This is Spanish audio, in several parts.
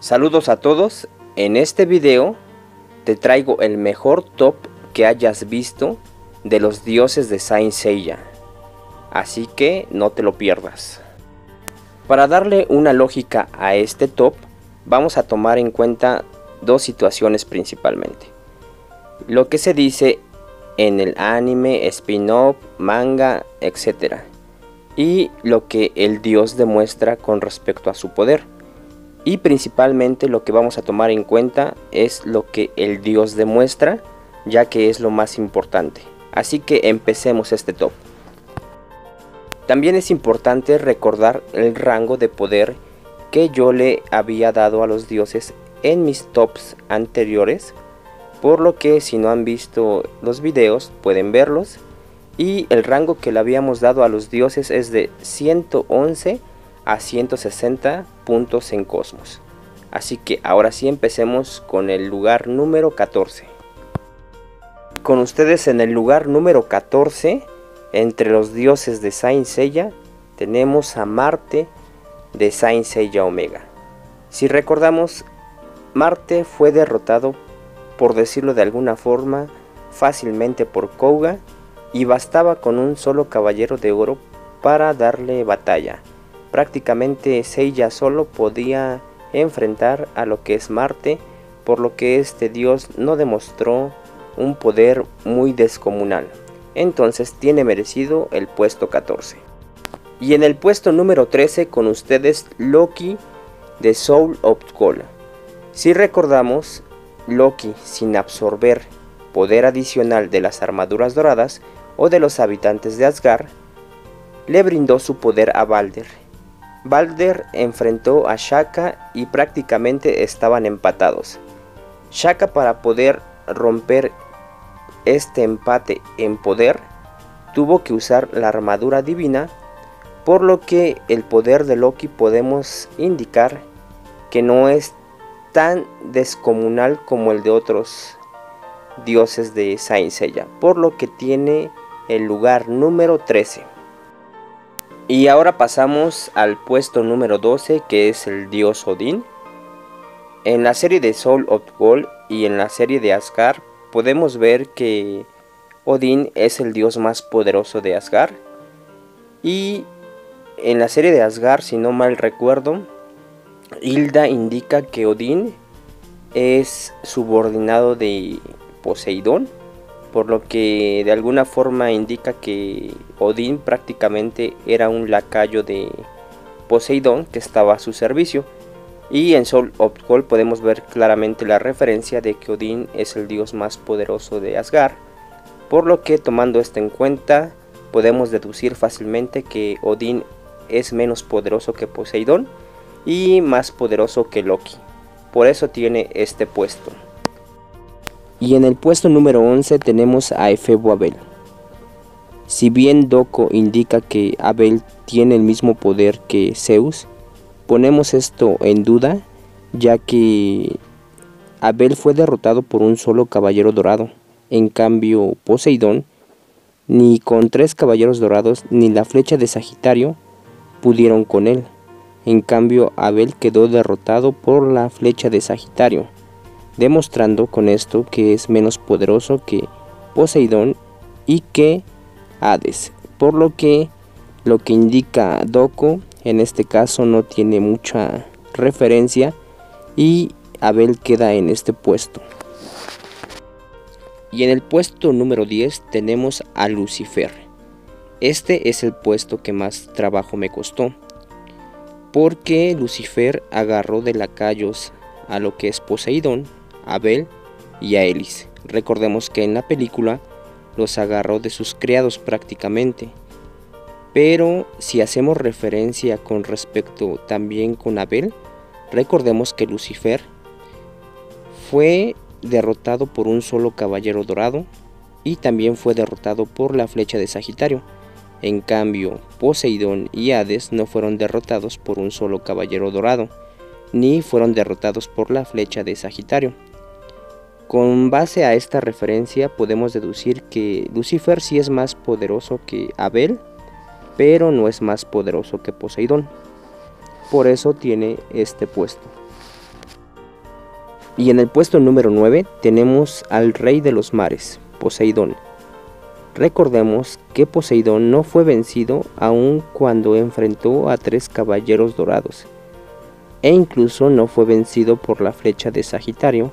Saludos a todos, en este video te traigo el mejor top que hayas visto de los dioses de Saint Seiya, así que no te lo pierdas. Para darle una lógica a este top, vamos a tomar en cuenta dos situaciones principalmente. Lo que se dice en el anime, spin-off, manga, etc. Y lo que el dios demuestra con respecto a su poder. Y principalmente lo que vamos a tomar en cuenta es lo que el dios demuestra, ya que es lo más importante. Así que empecemos este top. También es importante recordar el rango de poder que yo le había dado a los dioses en mis tops anteriores, por lo que si no han visto los videos pueden verlos. Y el rango que le habíamos dado a los dioses es de 111 a 160 puntos en Cosmos. Así que ahora sí empecemos con el lugar número 14. Con ustedes en el lugar número 14, entre los dioses de Saint Seiya, tenemos a Marte de Saint Seiya Omega. Si recordamos, Marte fue derrotado, por decirlo de alguna forma, fácilmente por Kouga, y bastaba con un solo caballero de oro para darle batalla. Prácticamente Seiya solo podía enfrentar a lo que es Marte, por lo que este dios no demostró un poder muy descomunal. Entonces tiene merecido el puesto 14. Y en el puesto número 13 con ustedes Loki de Soul of Gold. Si recordamos, Loki, sin absorber poder adicional de las armaduras doradas o de los habitantes de Asgard, le brindó su poder a Balder. Balder enfrentó a Shaka y prácticamente estaban empatados. Shaka, para poder romper este empate en poder, tuvo que usar la armadura divina, por lo que el poder de Loki podemos indicar que no es tan descomunal como el de otros dioses de Saint Seiya, por lo que tiene el lugar número 13. Y ahora pasamos al puesto número 12, que es el dios Odín. En la serie de Soul of Gold y en la serie de Asgard podemos ver que Odín es el dios más poderoso de Asgard. Y en la serie de Asgard, si no mal recuerdo, Hilda indica que Odín es subordinado de Poseidón, por lo que de alguna forma indica que Odín prácticamente era un lacayo de Poseidón que estaba a su servicio. Y en Soul of Gold podemos ver claramente la referencia de que Odín es el dios más poderoso de Asgard, por lo que tomando esto en cuenta podemos deducir fácilmente que Odín es menos poderoso que Poseidón y más poderoso que Loki. Por eso tiene este puesto. Y en el puesto número 11 tenemos a Efebo Abel. Si bien Doko indica que Abel tiene el mismo poder que Zeus, ponemos esto en duda, ya que Abel fue derrotado por un solo caballero dorado. En cambio, Poseidón, ni con 3 caballeros dorados ni la flecha de Sagitario pudieron con él. En cambio, Abel quedó derrotado por la flecha de Sagitario, demostrando con esto que es menos poderoso que Poseidón y que Hades, por lo que indica Doko en este caso no tiene mucha referencia y Abel queda en este puesto. Y en el puesto número 10 tenemos a Lucifer. Este es el puesto que más trabajo me costó, porque Lucifer agarró de lacayos a lo que es Poseidón, Abel y a Elis. Recordemos que en la película los agarró de sus criados prácticamente. Pero si hacemos referencia con respecto también con Abel, recordemos que Lucifer fue derrotado por un solo caballero dorado y también fue derrotado por la flecha de Sagitario. En cambio, Poseidón y Hades no fueron derrotados por un solo caballero dorado, ni fueron derrotados por la flecha de Sagitario. Con base a esta referencia podemos deducir que Lucifer sí es más poderoso que Abel, pero no es más poderoso que Poseidón. Por eso tiene este puesto. Y en el puesto número 9 tenemos al rey de los mares, Poseidón. Recordemos que Poseidón no fue vencido aun cuando enfrentó a 3 caballeros dorados, e incluso no fue vencido por la flecha de Sagitario,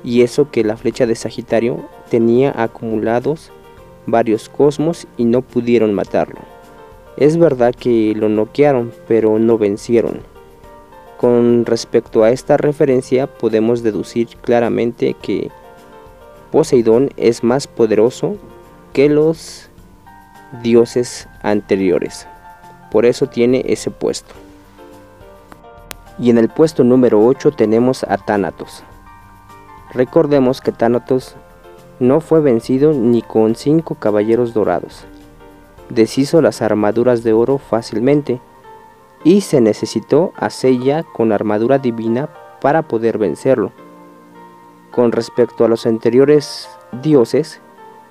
y eso que la flecha de Sagitario tenía acumulados varios cosmos y no pudieron matarlo. Es verdad que lo noquearon, pero no vencieron. Con respecto a esta referencia podemos deducir claramente que Poseidón es más poderoso que los dioses anteriores, por eso tiene ese puesto. Y en el puesto número 8 tenemos a Tánatos. Recordemos que Tánatos no fue vencido ni con 5 caballeros dorados. Deshizo las armaduras de oro fácilmente y se necesitó a Seiya con armadura divina para poder vencerlo. Con respecto a los anteriores dioses,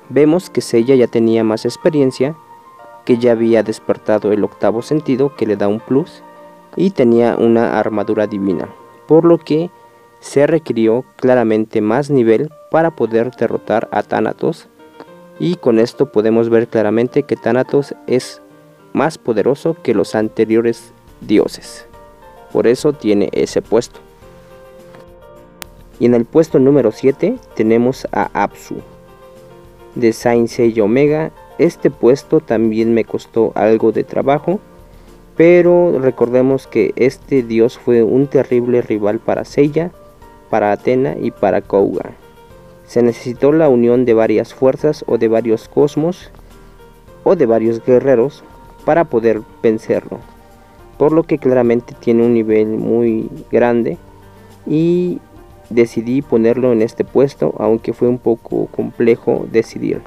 vemos que Seiya ya tenía más experiencia, que ya había despertado el octavo sentido que le da un plus y tenía una armadura divina, por lo que se requirió claramente más nivel para poder derrotar a Tánatos, y con esto podemos ver claramente que Tánatos es más poderoso que los anteriores dioses, por eso tiene ese puesto. Y en el puesto número 7 tenemos a Apsu de Saint Seiya Omega. Este puesto también me costó algo de trabajo, pero recordemos que este dios fue un terrible rival para Seiya, para Athena y para Kouga. Se necesitó la unión de varias fuerzas o de varios cosmos o de varios guerreros para poder vencerlo, por lo que claramente tiene un nivel muy grande y decidí ponerlo en este puesto, aunque fue un poco complejo decidir.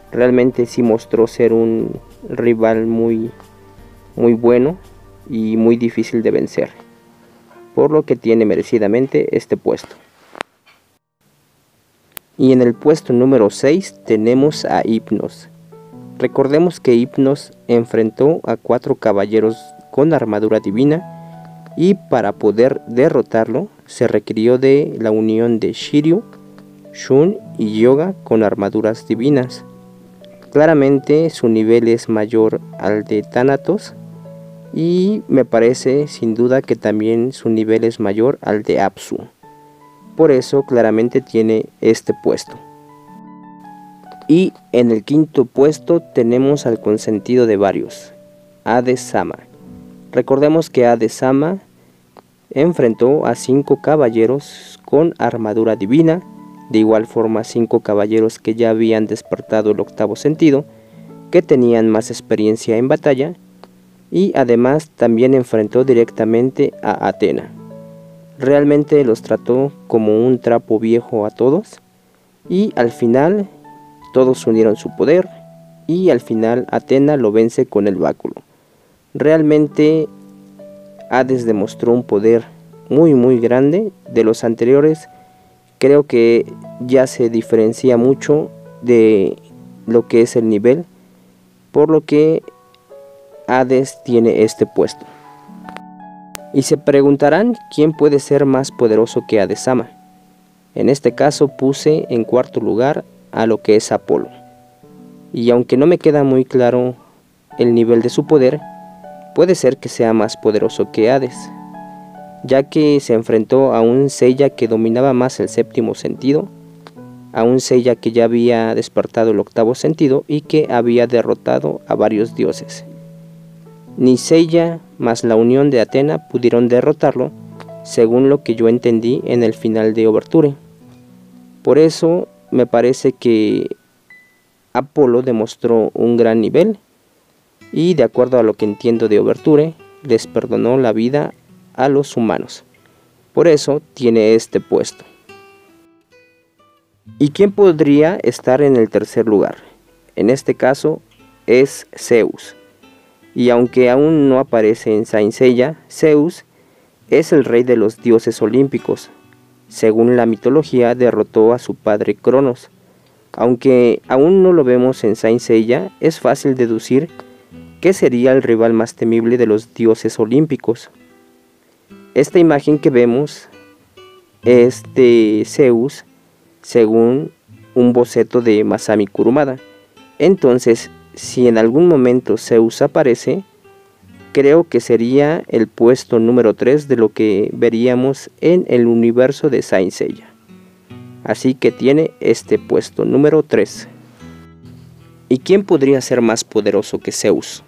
Realmente sí mostró ser un rival muy bueno y muy difícil de vencer, por lo que tiene merecidamente este puesto. Y en el puesto número 6 tenemos a Hypnos. Recordemos que Hypnos enfrentó a 4 caballeros con armadura divina, y para poder derrotarlo se requirió de la unión de Shiryu, Shun y Yoga con armaduras divinas. Claramente su nivel es mayor al de Tánatos, y me parece sin duda que también su nivel es mayor al de Apsu. Por eso claramente tiene este puesto. Y en el quinto puesto tenemos al consentido de varios, Hades-sama. Recordemos que Hades-sama enfrentó a 5 caballeros con armadura divina, de igual forma 5 caballeros que ya habían despertado el octavo sentido, que tenían más experiencia en batalla, y además también enfrentó directamente a Athena. Realmente los trató como un trapo viejo a todos, y al final todos unieron su poder, y al final Athena lo vence con el báculo. Realmente Hades demostró un poder muy grande. De los anteriores creo que ya se diferencia mucho de lo que es el nivel, por lo que Hades tiene este puesto. Y se preguntarán quién puede ser más poderoso que Hades-sama. En este caso puse en cuarto lugar a lo que es Apolo, y aunque no me queda muy claro el nivel de su poder, puede ser que sea más poderoso que Hades, ya que se enfrentó a un Seiya que dominaba más el séptimo sentido, a un Seiya que ya había despertado el octavo sentido y que había derrotado a varios dioses. Ni Seiya más la unión de Athena pudieron derrotarlo, según lo que yo entendí en el final de Overture. Por eso me parece que Apolo demostró un gran nivel, y de acuerdo a lo que entiendo de Overture, les perdonó la vida a los humanos. Por eso tiene este puesto. ¿Y quién podría estar en el tercer lugar? En este caso es Zeus. Y aunque aún no aparece en Saint Seiya, Zeus es el rey de los dioses olímpicos. Según la mitología, derrotó a su padre Cronos. Aunque aún no lo vemos en Saint Seiya, es fácil deducir que sería el rival más temible de los dioses olímpicos. Esta imagen que vemos este Zeus según un boceto de Masami Kurumada. Entonces, si en algún momento Zeus aparece, creo que sería el puesto número 3 de lo que veríamos en el universo de Saint Seiya. Así que tiene este puesto número 3. ¿Y quién podría ser más poderoso que Zeus?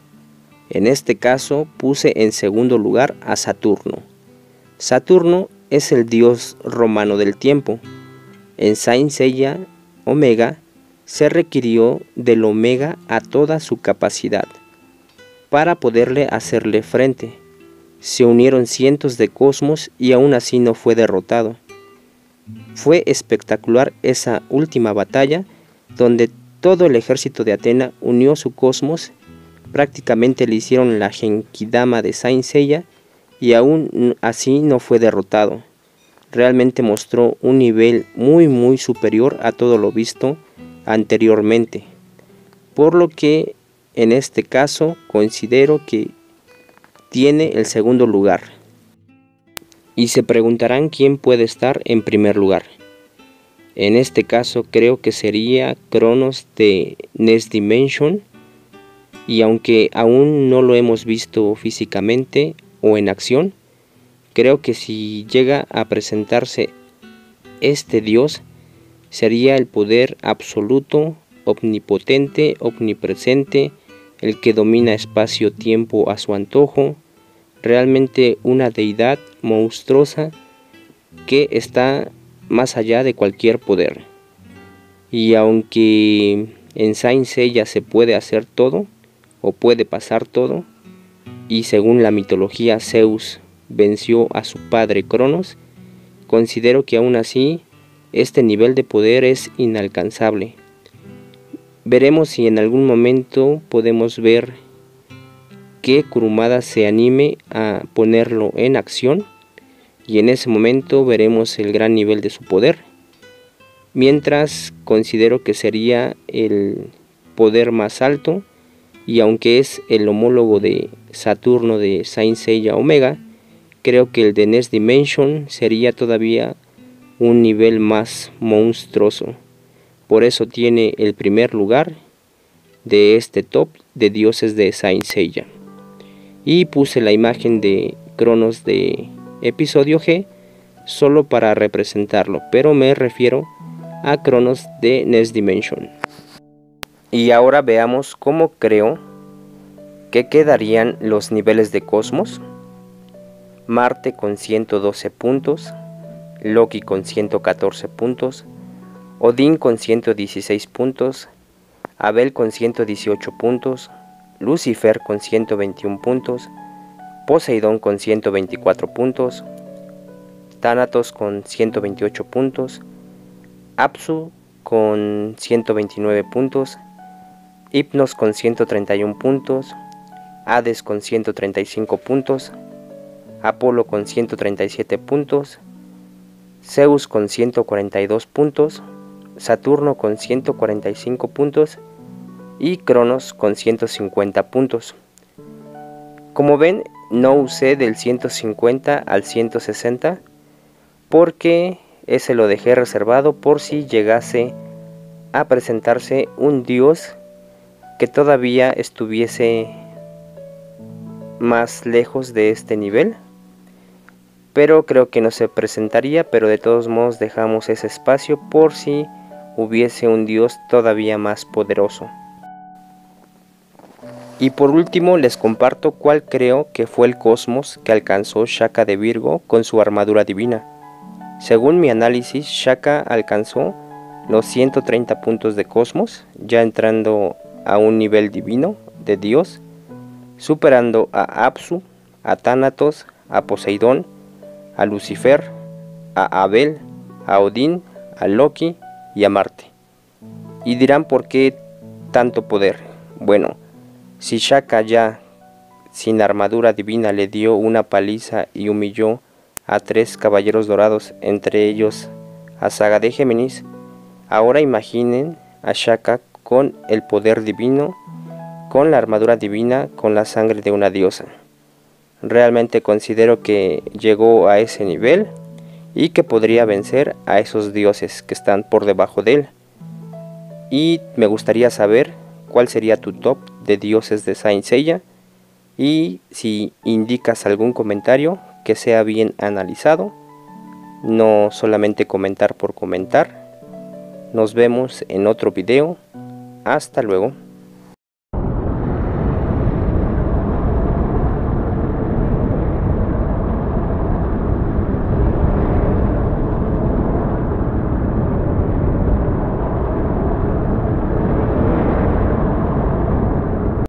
En este caso puse en segundo lugar a Saturno. Saturno es el dios romano del tiempo. En Saint Seiya Omega se requirió del Omega a toda su capacidad para poderle hacerle frente. Se unieron cientos de cosmos y aún así no fue derrotado. Fue espectacular esa última batalla donde todo el ejército de Atena unió su cosmos. Prácticamente le hicieron la Genkidama de Saint Seiya y aún así no fue derrotado. Realmente mostró un nivel muy superior a todo lo visto anteriormente. Por lo que en este caso considero que tiene el segundo lugar. Y se preguntarán quién puede estar en primer lugar. En este caso creo que sería Cronos de Next Dimension. Y aunque aún no lo hemos visto físicamente o en acción, creo que si llega a presentarse este dios, sería el poder absoluto, omnipotente, omnipresente, el que domina espacio-tiempo a su antojo, realmente una deidad monstruosa que está más allá de cualquier poder. Y aunque en Saint Seiya se puede hacer todo, o puede pasar todo, y según la mitología Zeus venció a su padre Cronos, considero que aún así este nivel de poder es inalcanzable. Veremos si en algún momento podemos ver que Kurumada se anime a ponerlo en acción, y en ese momento veremos el gran nivel de su poder. Mientras considero que sería el poder más alto, y aunque es el homólogo de Saturno de Saint Seiya Omega, creo que el de Next Dimension sería todavía un nivel más monstruoso. Por eso tiene el primer lugar de este top de dioses de Saint Seiya. Y puse la imagen de Cronos de episodio G solo para representarlo, pero me refiero a Cronos de Next Dimension. Y ahora veamos cómo creo que quedarían los niveles de Cosmos. Marte con 112 puntos, Loki con 114 puntos, Odín con 116 puntos, Abel con 118 puntos, Lucifer con 121 puntos, Poseidón con 124 puntos, Thanatos con 128 puntos, Apsu con 129 puntos, Hypnos con 131 puntos, Hades con 135 puntos, Apolo con 137 puntos, Zeus con 142 puntos, Saturno con 145 puntos y Cronos con 150 puntos. Como ven, no usé del 150 al 160 porque ese lo dejé reservado por si llegase a presentarse un dios que todavía estuviese más lejos de este nivel, pero creo que no se presentaría, pero de todos modos dejamos ese espacio por si hubiese un dios todavía más poderoso. Y por último les comparto cuál creo que fue el cosmos que alcanzó Shaka de Virgo con su armadura divina. Según mi análisis, Shaka alcanzó los 130 puntos de cosmos, ya entrando a un nivel divino de Dios, superando a Apsu, a Thanatos, a Poseidón, a Lucifer, a Abel, a Odín, a Loki y a Marte. Y dirán, ¿por qué tanto poder? Bueno, si Shaka ya sin armadura divina le dio una paliza y humilló a 3 caballeros dorados, entre ellos a Saga de Géminis, ahora imaginen a Shaka con el poder divino, con la armadura divina, con la sangre de una diosa. Realmente considero que llegó a ese nivel y que podría vencer a esos dioses que están por debajo de él. Y me gustaría saber cuál sería tu top de dioses de Saint Seiya, y si indicas algún comentario que sea bien analizado, no solamente comentar por comentar. Nos vemos en otro video. Hasta luego.